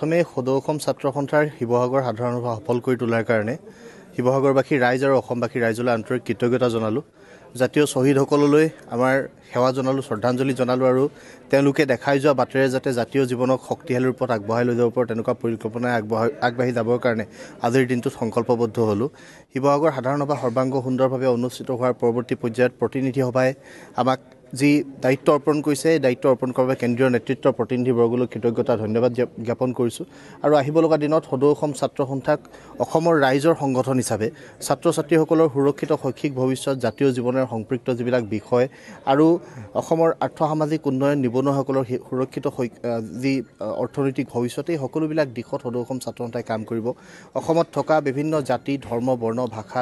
প্ৰথমে সদৌ অসম ছাত্ৰ সন্থাৰ শিৱসাগৰ সাধাৰণ সভা সফল কৰি তোলাৰ কাৰণে শিৱসাগৰবাসী ৰাইজ আৰু অসমবাসী ৰাইজলৈ আন্তৰিক কৃতজ্ঞতা জনালোঁ। জাতীয় শ্বহীদসকললৈ আমাৰ সেৱা জনালোঁ, শ্ৰদ্ধাঞ্জলি জনালোঁ আৰু তেওঁলোকে দেখাই যোৱা বাটেৰে যাতে জাতীয় জীৱনক শক্তিশালী ৰূপত আগবঢ়াই লৈ যাব পাৰোঁ তেনেকুৱা পৰিকল্পনাই আগবাঢ়ি যাবৰ কাৰণে আজিৰ দিনটোত সংকল্পবদ্ধ হ'লোঁ। শিৱসাগৰ সাধাৰণ সভা সৰ্বাংগ সুন্দৰভাৱে অনুষ্ঠিত হোৱাৰ পৰৱৰ্তী পৰ্যায়ত প্ৰতিনিধি সভাই আমাক যি দায়িত্ব অৰ্পণ কৰিছে, এই দায়িত্ব অৰ্পণ কৰাৰ বাবে কেন্দ্ৰীয় নেতৃত্বৰ প্ৰতিনিধিবৰ্গলৈ কৃতজ্ঞতা ধন্যবাদ জ্ঞাপন কৰিছোঁ। আৰু আহিব লগা দিনত সদৌ অসম ছাত্ৰ সন্থাক অসমৰ ৰাইজৰ সংগঠন হিচাপে ছাত্ৰ ছাত্ৰীসকলৰ সুৰক্ষিত শৈক্ষিক ভৱিষ্যত, জাতীয় জীৱনৰ সম্পৃক্ত যিবিলাক বিষয় আৰু অসমৰ আৰ্থসামাজিক উন্নয়ন, নিবনুৱাসকলৰ সুৰক্ষিত যি অৰ্থনৈতিক ভৱিষ্যত, এই সকলোবিলাক দিশত সদৌ অসম ছাত্ৰ সন্থাই কাম কৰিব। অসমত থকা বিভিন্ন জাতি, ধৰ্ম, বৰ্ণ, ভাষা,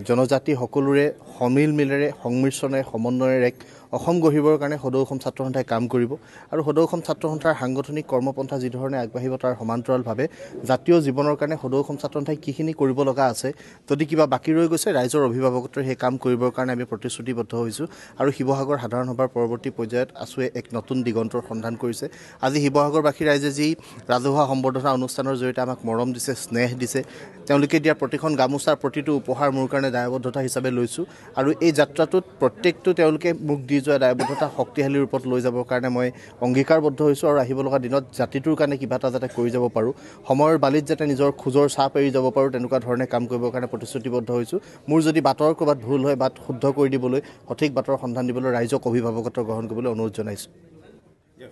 জনজাতি সকলোৰে সমিলমিলেৰে সংমিশ্ৰণে সমন্বয়েৰে এক অসম গঢ়িবৰ কাৰণে সদৌ অসম ছাত্ৰ সন্থাই কাম কৰিব। আৰু সদৌ অসম ছাত্ৰ সন্থাৰ সাংগঠনিক কৰ্মপন্থা যিধৰণে আগবাঢ়িব তাৰ সমান্তৰালভাৱে জাতীয় জীৱনৰ কাৰণে সদৌ অসম ছাত্ৰ সন্থাই কিখিনি কৰিব লগা আছে, যদি কিবা বাকী ৰৈ গৈছে ৰাইজৰ অভিভাৱকত্বৰে সেই কাম কৰিবৰ কাৰণে আমি প্ৰতিশ্ৰুতিবদ্ধ হৈছোঁ। আৰু শিৱসাগৰ সাধাৰণ সভাৰ পৰৱৰ্তী পৰ্যায়ত আছুৱে এক নতুন দিগন্তৰ সন্ধান কৰিছে। আজি শিৱসাগৰবাসী ৰাইজে যি ৰাজহুৱা সম্বৰ্ধনা অনুষ্ঠানৰ জৰিয়তে আমাক মৰম দিছে, স্নেহ দিছে, তেওঁলোকে দিয়া প্ৰতিখন গামোচাৰ প্ৰতিটো উপহাৰ মোৰ কাৰণে দায়বদ্ধতা হিচাপে লৈছোঁ। আৰু এই যাত্ৰাটোত প্ৰত্যেকটো তেওঁলোকে মোক দি যোৱা দায়বদ্ধতা শক্তিশালী ৰূপত লৈ যাবৰ কাৰণে মই অংগীকাৰবদ্ধ হৈছোঁ। আৰু আহিব লগা দিনত জাতিটোৰ কাৰণে কিবা এটা যাতে কৰি যাব পাৰোঁ, সময়ৰ বালিত যাতে নিজৰ খোজৰ ছাপ এৰি যাব পাৰোঁ, তেনেকুৱা ধৰণে কাম কৰিবৰ কাৰণে প্ৰতিশ্ৰুতিবদ্ধ হৈছোঁ। মোৰ যদি বাটৰ ক'ৰবাত ভুল হয়, বাট শুদ্ধ কৰি দিবলৈ, সঠিক বাটৰ সন্ধান দিবলৈ ৰাইজক অভিভাৱকত্ব গ্ৰহণ কৰিবলৈ অনুৰোধ জনাইছোঁ।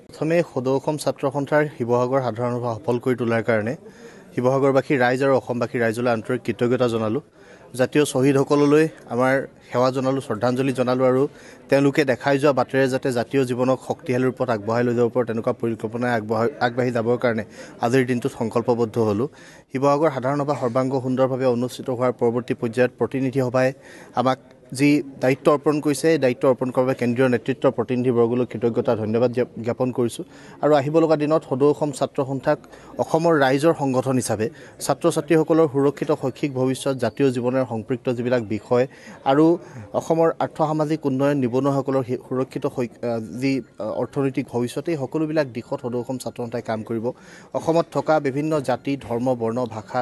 প্ৰথমে সদৌ অসম ছাত্ৰ সন্থাৰ শিৱসাগৰ সাধাৰণ সভা সফল কৰি তোলাৰ কাৰণে শিৱসাগৰবাসী ৰাইজ আৰু অসমবাসী ৰাইজলৈ আন্তৰিক কৃতজ্ঞতা জনালোঁ। জাতীয় শ্বহীদসকললৈ আমাৰ সেৱা জনালোঁ, শ্ৰদ্ধাঞ্জলি জনালোঁ আৰু তেওঁলোকে দেখাই যোৱা বাটেৰে যাতে জাতীয় জীৱনক শক্তিশালী ৰূপত আগবঢ়াই লৈ যাব পাৰোঁ তেনেকুৱা পৰিকল্পনাই আগবাঢ়ি যাবৰ কাৰণে আজিৰ দিনটোত সংকল্পবদ্ধ হ'লোঁ। শিৱসাগৰ সাধাৰণ সভা সৰ্বাংগ সুন্দৰভাৱে অনুষ্ঠিত হোৱাৰ পৰৱৰ্তী পৰ্যায়ত প্ৰতিনিধি সভাই আমাক যি দায়িত্ব অৰ্পণ কৰিছে, এই দায়িত্ব অৰ্পণ কৰাৰ বাবে কেন্দ্ৰীয় নেতৃত্বৰ প্ৰতিনিধিবৰ্গলৈ কৃতজ্ঞতা ধন্যবাদ জ্ঞাপন কৰিছোঁ। আৰু আহিব লগা দিনত সদৌ অসম ছাত্ৰ সন্থাক অসমৰ ৰাইজৰ সংগঠন হিচাপে ছাত্ৰ ছাত্ৰীসকলৰ সুৰক্ষিত শৈক্ষিক ভৱিষ্যত, জাতীয় জীৱনৰ সম্পৃক্ত যিবিলাক বিষয় আৰু অসমৰ আৰ্থসামাজিক উন্নয়ন, নিবনুৱাসকলৰ সুৰক্ষিত যি অৰ্থনৈতিক ভৱিষ্যত, এই সকলোবিলাক দিশত সদৌ অসম ছাত্ৰ সন্থাই কাম কৰিব। অসমত থকা বিভিন্ন জাতি, ধৰ্ম, বৰ্ণ, ভাষা,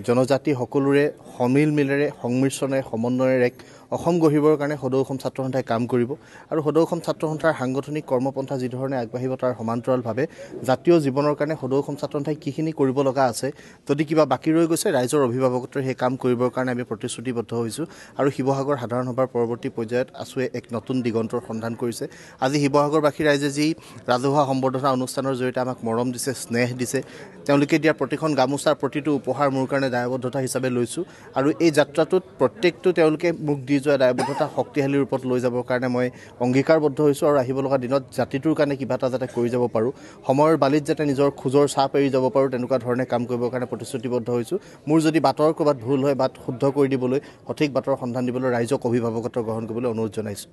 জনজাতি সকলোৰে সমিলমিলেৰে সংমিশ্ৰণে সমন্বয়েৰে এক অসম গঢ়িবৰ কাৰণে সদৌ অসম ছাত্ৰ সন্থাই কাম কৰিব। আৰু সদৌ অসম ছাত্ৰ সন্থাৰ সাংগঠনিক কৰ্মপন্থা যিধৰণে আগবাঢ়িব তাৰ সমান্তৰালভাৱে জাতীয় জীৱনৰ কাৰণে সদৌ অসম ছাত্ৰ সন্থাই কিখিনি কৰিব লগা আছে, যদি কিবা বাকী ৰৈ গৈছে ৰাইজৰ অভিভাৱকত্বৰে সেই কাম কৰিবৰ কাৰণে আমি প্ৰতিশ্ৰুতিবদ্ধ হৈছোঁ। আৰু শিৱসাগৰ সাধাৰণ সভাৰ পৰৱৰ্তী পৰ্যায়ত আছুৱে এক নতুন দিগন্তৰ সন্ধান কৰিছে। আজি শিৱসাগৰবাসী ৰাইজে যি ৰাজহুৱা সম্বৰ্ধনা অনুষ্ঠানৰ জৰিয়তে আমাক মৰম দিছে, স্নেহ দিছে, তেওঁলোকে দিয়া প্ৰতিখন গামোচাৰ প্ৰতিটো উপহাৰ মোৰ কাৰণে দায়বদ্ধতা হিচাপে লৈছোঁ। আৰু এই যাত্ৰাটোত প্ৰত্যেকটো তেওঁলোকে মোক দি যোৱা দায়বদ্ধতা শক্তিশালী ৰূপত লৈ যাবৰ কাৰণে মই অংগীকাৰবদ্ধ হৈছোঁ। আৰু আহিব লগা দিনত জাতিটোৰ কাৰণে কিবা এটা যাতে কৰি যাব পাৰোঁ, সময়ৰ বালিত যাতে নিজৰ খোজৰ ছাপ এৰি যাব পাৰোঁ, তেনেকুৱা ধৰণে কাম কৰিবৰ কাৰণে প্ৰতিশ্ৰুতিবদ্ধ হৈছোঁ। মোৰ যদি বাটৰ ক'ৰবাত ভুল হয়, বাট শুদ্ধ কৰি দিবলৈ, সঠিক বাটৰ সন্ধান দিবলৈ ৰাইজক অভিভাৱকত্ব গ্ৰহণ কৰিবলৈ অনুৰোধ জনাইছোঁ।